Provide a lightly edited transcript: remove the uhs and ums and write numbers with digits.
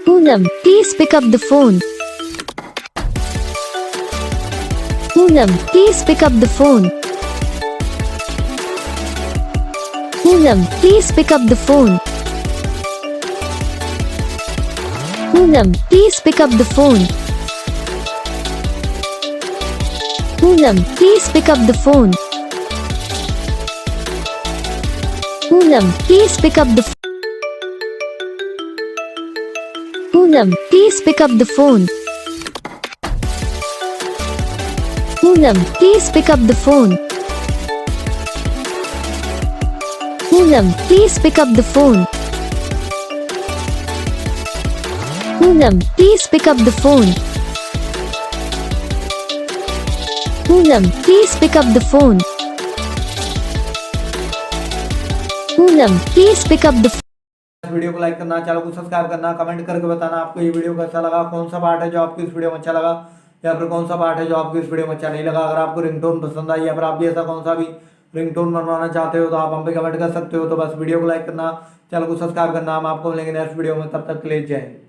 Poonam, please pick up the phone. Poonam, please pick up the phone. Poonam, please pick up the phone. Poonam, please pick up the phone. Poonam, please pick up the phone. Poonam, please pick up the Poonam, please pick up the phone. Poonam, please pick up the phone. Poonam, please pick up the phone. Poonam, please pick up the phone. Poonam, please pick up the phone. Poonam, please pick up the video को like करना, channel को subscribe करना, comment करके बताना आपको ये video कैसा लगा, कौन सा पार्ट है जो आपको इस वीडियो में अच्छा लगा या फिर कौन सा पार्ट है जो आपको इस वीडियो में अच्छा नहीं लगा। अगर आपको रिंगटोन पसंद आई या फिर आप भी ऐसा कौन सा भी रिंगटोन बनवाना चाहते हो तो आप हम पे कमेंट कर सकते हो। तो बस वीडियो को लाइक करना, चैनल को सब्सक्राइब करना। हम आपको मिलेंगे नेक्स्ट वीडियो में, तब तक के लिए जय हिंद।